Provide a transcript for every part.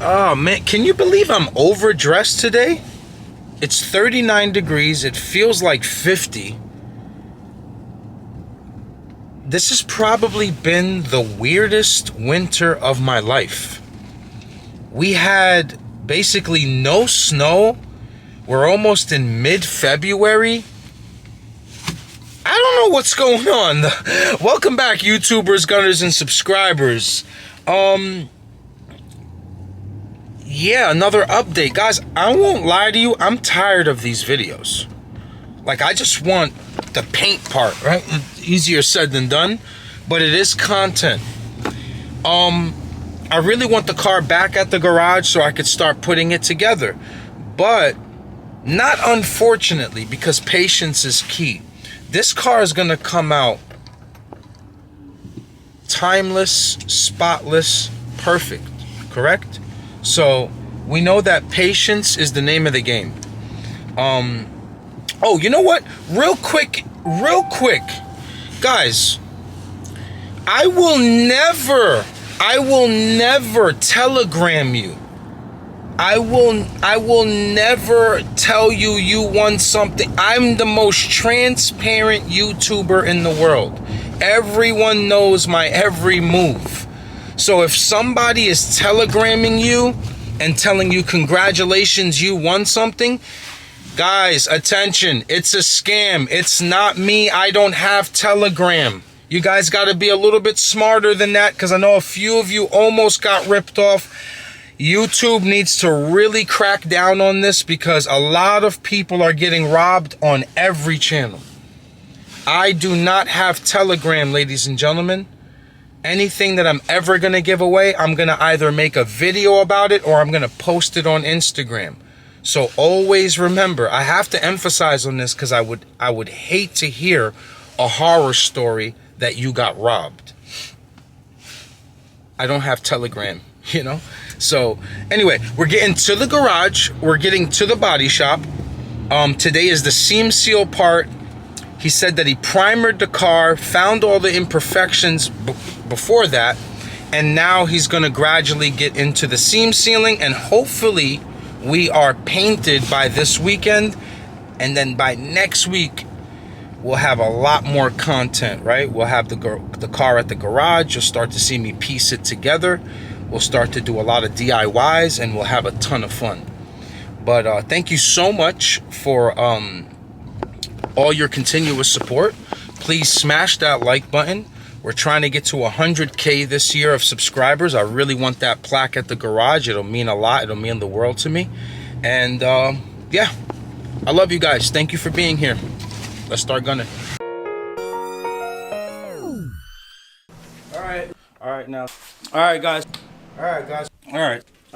Oh man, can you believe I'm overdressed today? It's 39 degrees. It feels like 50. This has probably been the weirdest winter of my life. We had basically no snow. We're almost in mid-February. I don't know what's going on. Welcome back, YouTubers, gunners, and subscribers. Yeah, another update. Guys, I won't lie to you. I'm tired of these videos. Like, I just want the paint part, right? Easier said than done, but it is content. I really want the car back at the garage so I could start putting it together. But not unfortunately, because patience is key. This car is going to come out timeless, spotless, perfect, correct? So we know that patience is the name of the game. Oh, you know what? Real quick, guys, I will never telegram you. I will never tell you won something. I'm the most transparent YouTuber in the world. Everyone knows my every move. So if somebody is telegramming you and telling you congratulations, you won something, guys, attention, it's a scam. It's not me. I don't have Telegram. You guys got to be a little bit smarter than that, because I know a few of you almost got ripped off. YouTube needs to really crack down on this, because a lot of people are getting robbed on every channel. I do not have Telegram, ladies and gentlemen. Anything that I'm ever going to give away, I'm going to either make a video about it or I'm going to post it on Instagram. So always remember, I have to emphasize on this, because I would hate to hear a horror story that you got robbed. I don't have Telegram, you know? So anyway, we're getting to the garage. We're getting to the body shop. Today is the seam seal part. He said that he primered the car, found all the imperfections before that, and now he's going to gradually get into the seam sealing, and hopefully we are painted by this weekend, and then by next week we'll have a lot more content, right? We'll have the car at the garage. You'll start to see me piece it together. We'll start to do a lot of DIYs, and we'll have a ton of fun. But thank you so much for all your continuous support. Please smash that like button. We're trying to get to 100K this year of subscribers. I really want that plaque at the garage. It'll mean a lot. It'll mean the world to me. And yeah, I love you guys. Thank you for being here. Let's start gunning. All right now. All right, guys. All right, guys. All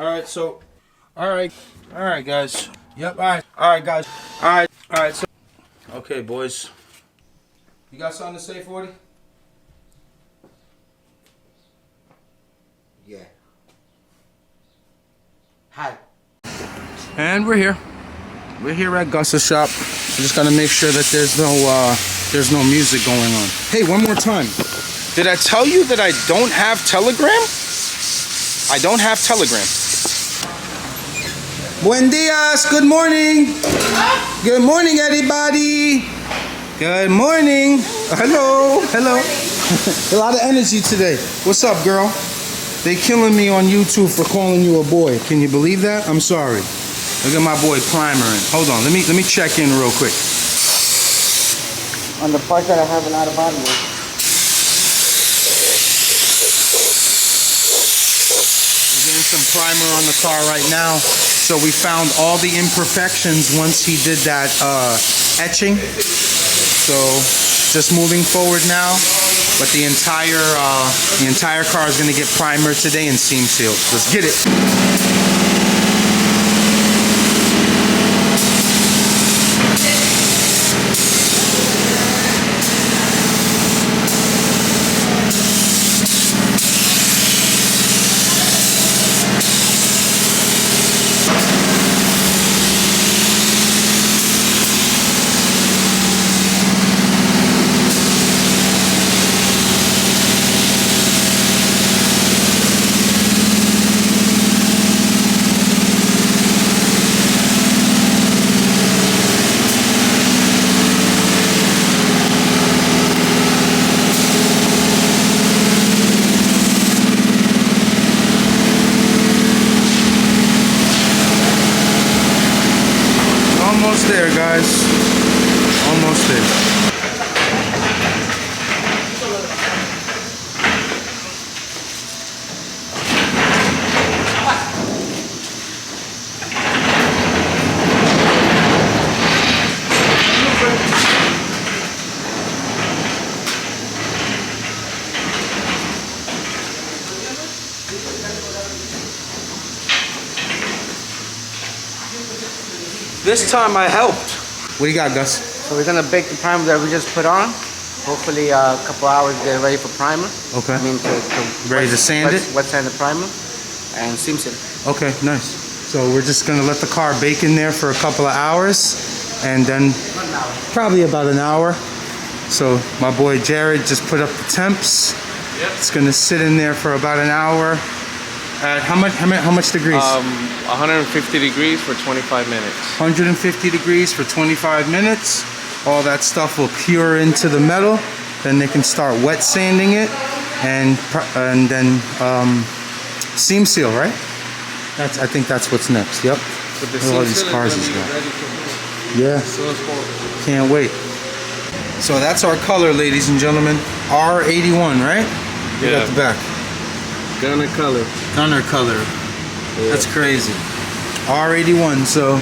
right, so, all right, guys. Yep, all right, guys. All right, so, okay, boys. You got something to say, 40? Yeah. Hi. And we're here. We're here at Gus's shop. We just gotta make sure that there's no music going on. Hey, one more time. Did I tell you that I don't have Telegram? I don't have Telegram. Buen dias. Good morning. Good morning, everybody. Good morning. Hello. A lot of energy today. What's up, girl? They killing me on YouTube for calling you a boy. Can you believe that? I'm sorry. Look at my boy primering. Hold on. Let me check in real quick. On the part that I have an out of body with. Getting some primer on the car right now. So we found all the imperfections once he did that etching. So just moving forward now, but the entire car is going to get primer today and seam sealed. Let's get it. there, guys. Almost there. This time I helped. What do you got, Gus? So we're gonna bake the primer that we just put on. Hopefully a couple hours get ready for primer. Okay. I mean Ready to sand it? Wet sand the primer and seam seal. Okay, nice. So we're just gonna let the car bake in there for a couple of hours, and then probably about an hour. So my boy Jared just put up the temps. Yep. It's gonna sit in there for about an hour. At how much degrees? 150 degrees for 25 minutes. 150 degrees for 25 minutes. All that stuff will cure into the metal. Then they can start wet sanding it, and then seam seal, right? I think that's what's next. Yep. But the Look at all seam these seal is cars gonna he's be got. ready for Yeah. as soon as possible. Can't wait. So that's our color, ladies and gentlemen. R81, right? Look Yeah. at the back. Gunner color. Gunner color. That's crazy. R81. So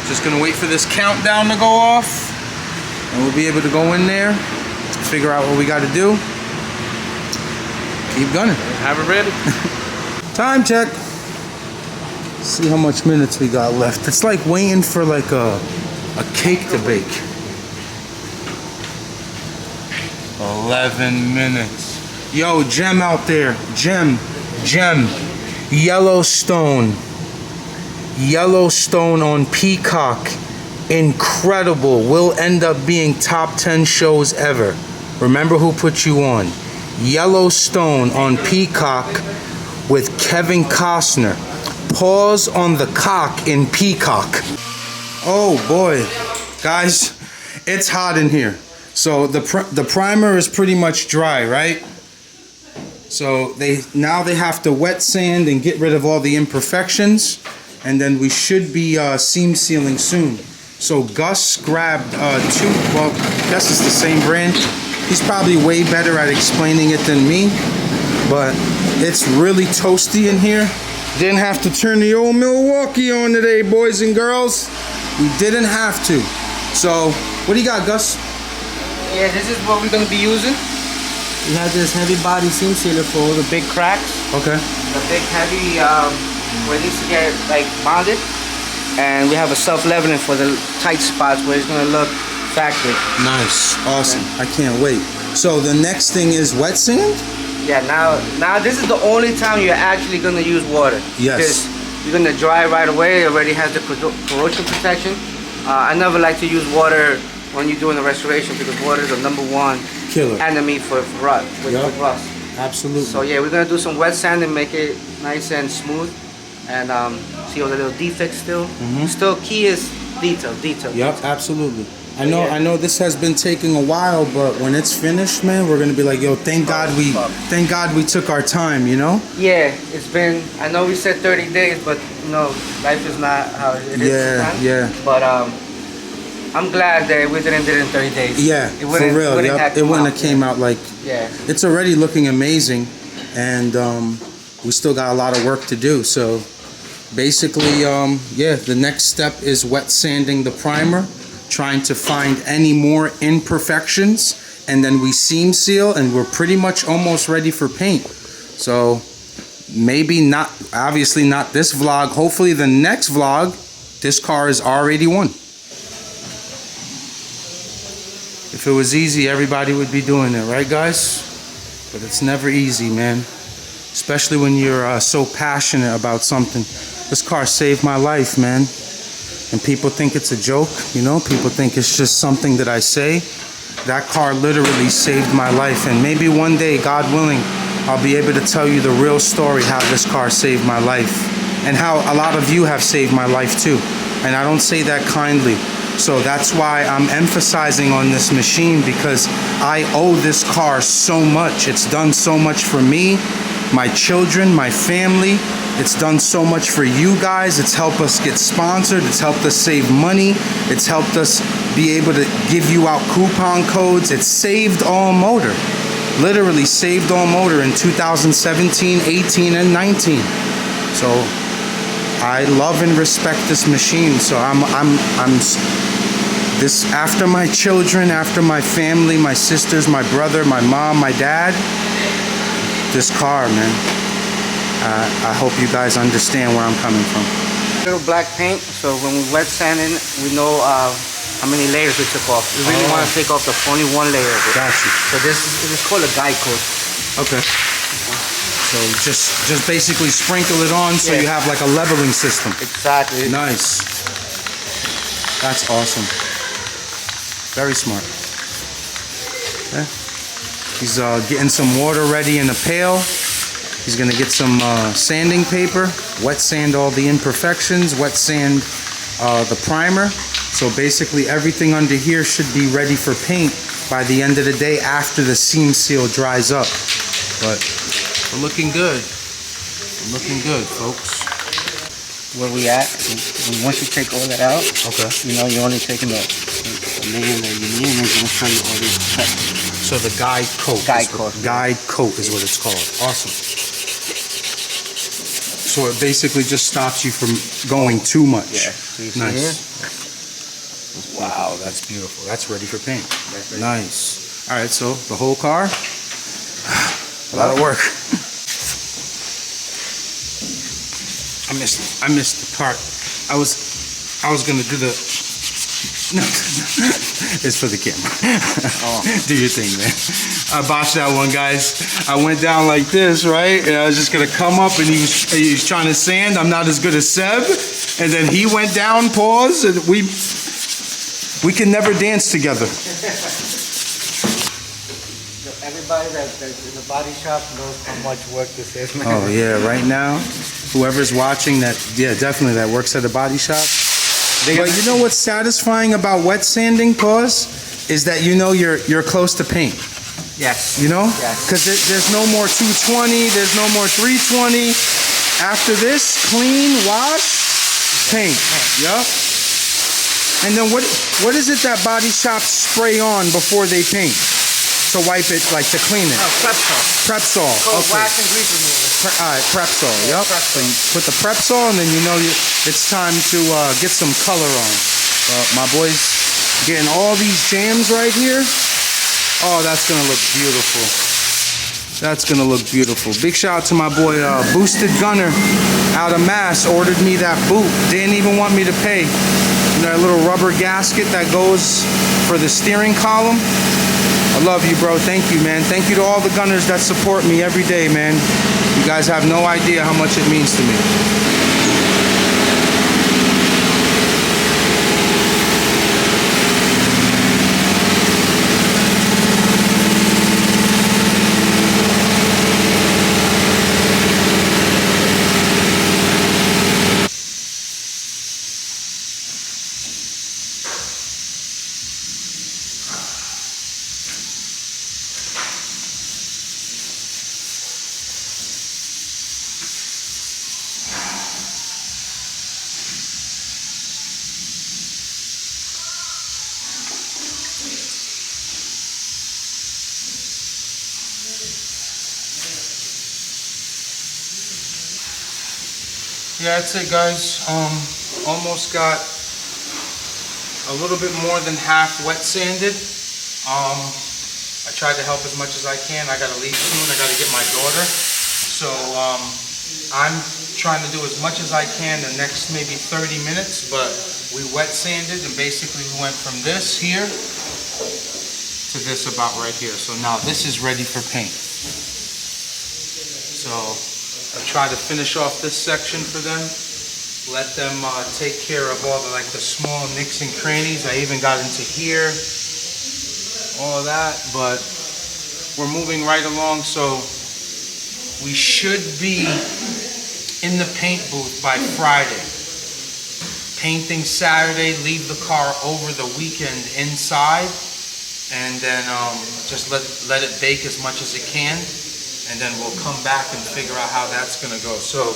just gonna wait for this countdown to go off, and we'll be able to go in there, figure out what we got to do. Keep gunning. Have it ready. Time check. See how much minutes we got left. It's like waiting for like a cake to bake. 11 minutes. Yo, Gem out there. Gem. Yellowstone. Yellowstone on Peacock. Incredible. Will end up being top 10 shows ever. Remember who put you on. Yellowstone on Peacock with Kevin Costner. Pause on the cock in Peacock. Oh boy. Guys, it's hot in here. So the primer is pretty much dry, right? So they have to wet sand and get rid of all the imperfections, and then we should be seam sealing soon. So Gus grabbed Gus is the same brand. He's probably way better at explaining it than me, but it's really toasty in here. Didn't have to turn the old Milwaukee on today, boys and girls. We didn't have to. So what do you got, Gus? Yeah, this is what we're gonna be using. We have this heavy body seam sealer for all the big cracks. Okay. The big heavy where it needs to get like bonded. And we have a self-leveling for the tight spots where it's gonna look factory. Nice. Awesome. I can't wait. So the next thing is wet sand? Yeah, now this is the only time you're actually gonna use water. Yes. Because you're gonna dry right away. It already has the corrosion protection. I never like to use water when you're doing the restoration because water is the #1 Killer. enemy for rust. With rust. Absolutely. So yeah, we're gonna do some wet sand and make it nice and smooth, and see all the little defects still. Still, key is detail. Yep, absolutely. I know this has been taking a while, but when it's finished, man, we're gonna be like, yo, thank God we took our time, you know? Yeah, it's been. I know we said 30 days, but life is not how it is. Yeah. But I'm glad that we didn't do it in 30 days. Yeah, for real. Yep. It wouldn't have came out like. Yeah. It's already looking amazing, and we still got a lot of work to do. So basically, yeah, the next step is wet sanding the primer, trying to find any more imperfections, and then we seam seal, and we're pretty much almost ready for paint. So maybe not, obviously not this vlog. Hopefully the next vlog, this car is R81. If it was easy, everybody would be doing it, right, guys? But it's never easy, man. Especially when you're so passionate about something. This car saved my life, man. And people think it's a joke, you know? People think it's just something that I say. That car literally saved my life. And maybe one day, God willing, I'll be able to tell you the real story how this car saved my life. And how a lot of you have saved my life too. And I don't say that kindly. So that's why I'm emphasizing on this machine, because I owe this car so much. It's done so much for me, my children, my family, It's done so much for you guys. It's helped us get sponsored. It's helped us save money. It's helped us be able to give you out coupon codes. It saved All Motor. Literally saved All Motor in 2017, 18, and 19. So I love and respect this machine. So I'm this, after my children, after my family, my sisters, my brother, my mom, my dad, this car, man. I hope you guys understand where I'm coming from. Little black paint, so when we wet sand it, we know how many layers we took off. We really want to take off only one layer of it. Got you. So this is called a guide coat. Okay. So just basically sprinkle it on so you have like a leveling system. Exactly. Nice. That's awesome. Very smart. Okay. He's getting some water ready in a pail. He's gonna get some sanding paper, wet sand all the imperfections, wet sand the primer. So basically everything under here should be ready for paint by the end of the day after the seam seal dries up. But we're looking good. We're looking good, folks. Where we at, once you take all that out, Okay. you know, you're only taking the layer that you need, and it's gonna show you all these steps. So the guide coat. Guide coat. Guide coat is what it's called. Awesome. So it basically just stops you from going too much. Yeah. So you see Nice. here? Wow, that's beautiful. That's ready for paint. Nice. All right, so the whole car, a lot of work. I missed the part. I was gonna do the. No, it's for the camera. Do your thing, man. I botched that one, guys. I went down like this, right? And I was just gonna come up, and he was trying to sand. I'm not as good as Seb, and then he went down. Pause, and we can never dance together. Everybody that's in the body shop knows how much work this is, man. Oh yeah, right now, whoever's watching that, yeah, definitely that works at a body shop. But you know what's satisfying about wet sanding, pause, is that you know you're close to paint. Yes. You know? Yes. Because there's no more 220, there's no more 320. After this, clean, wash, paint. Yup. And then what is it that body shops spray on before they paint? To wipe it, like to clean it? Oh, Prep Sol. Prep Sol. Called Okay. wax and grease remover. All right, Prep Sol. Yep. Prep So Sol. you put the Prep Sol, and then you know it's time to get some color on. My boy's getting all these jams right here. Oh, that's gonna look beautiful. That's gonna look beautiful. Big shout out to my boy Boosted Gunner out of Mass. Ordered me that boot. Didn't even want me to pay. That little rubber gasket that goes for the steering column. I love you, bro. Thank you, man. Thank you to all the gunners that support me every day, man. You guys have no idea how much it means to me. Yeah, that's it, guys. Almost got a little bit more than half wet sanded. I tried to help as much as I can. I gotta leave soon. I gotta get my daughter. So I'm trying to do as much as I can the next maybe 30 minutes, but we wet sanded, and basically we went from this here to this about right here. So now this is ready for paint. So I try to finish off this section for them, let them take care of all the small nicks and crannies. I even got into here, all that, but we're moving right along, so we should be in the paint booth by Friday. Painting Saturday, leave the car over the weekend inside, and then just let it bake as much as it can. And then we'll come back and figure out how that's gonna go. So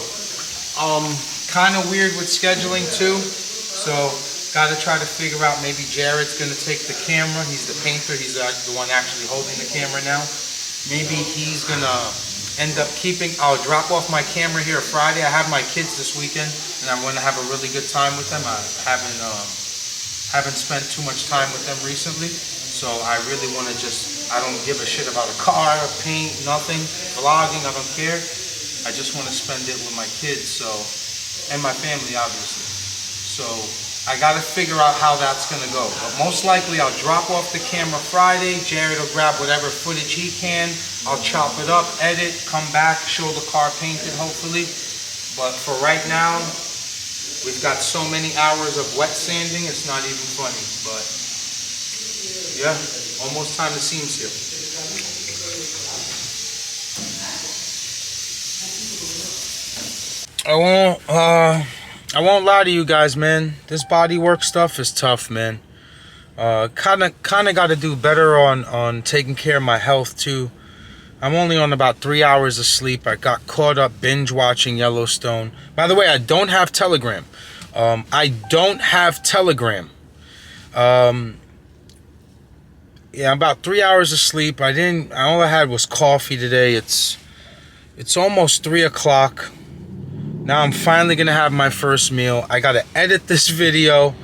Kind of weird with scheduling too. So got to try to figure out, maybe Jared's going to take the camera. He's the painter. He's the one actually holding the camera now. Maybe he's going to end up keeping, I'll drop off my camera here Friday. I have my kids this weekend and I'm going to have a really good time with them. I haven't spent too much time with them recently. So I really want to I don't give a shit about a car, paint, nothing, vlogging, I don't care. I just want to spend it with my kids, and my family, obviously. So I got to figure out how that's going to go. But most likely I'll drop off the camera Friday. Jared will grab whatever footage he can. I'll chop it up, edit, come back, show the car painted, hopefully. But for right now, we've got so many hours of wet sanding, it's not even funny. But yeah, almost time to seam seal. I won't lie to you guys, man. This body work stuff is tough, man. Kinda got to do better on taking care of my health too. I'm only on about 3 hours of sleep. I got caught up binge watching Yellowstone. By the way, I don't have Telegram. I don't have Telegram. Yeah, about 3 hours of sleep. All I had was coffee today. It's almost 3 o'clock. Now I'm finally gonna have my first meal. I gotta edit this video.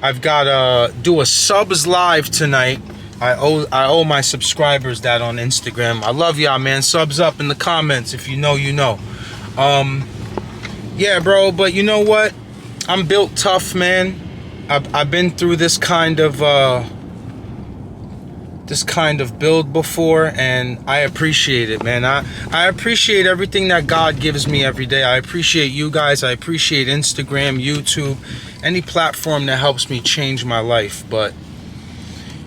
I've gotta do a subs live tonight. I owe my subscribers that on Instagram. I love y'all, man. Subs up in the comments. If you know, you know. Yeah, bro. But you know what? I'm built tough, man. I've been through this kind of build before, and I appreciate it, man. I appreciate everything that God gives me every day. I appreciate you guys. I appreciate Instagram, YouTube, any platform that helps me change my life. But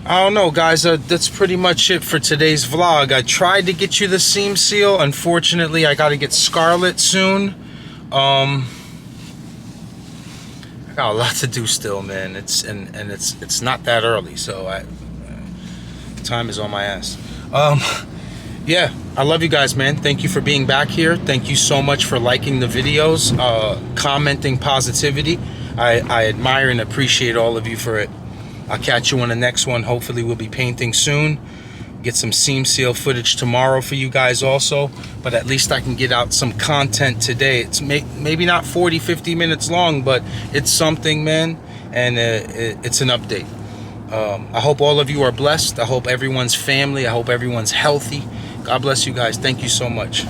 I don't know, guys. That's pretty much it for today's vlog. I tried to get you the seam seal. Unfortunately, I got to get Scarlet soon. I got a lot to do still, man. It's not that early, so time is on my ass. Yeah, I love you guys, man. Thank you for being back here. Thank you so much for liking the videos, commenting positivity. I admire and appreciate all of you for it. I'll catch you on the next one. Hopefully we'll be painting soon. Get some seam seal footage tomorrow for you guys also, but at least I can get out some content today. It's maybe not 40-50 minutes long, but it's something, man, and it's an update. I hope all of you are blessed. I hope everyone's family. I hope everyone's healthy. God bless you guys. Thank you so much.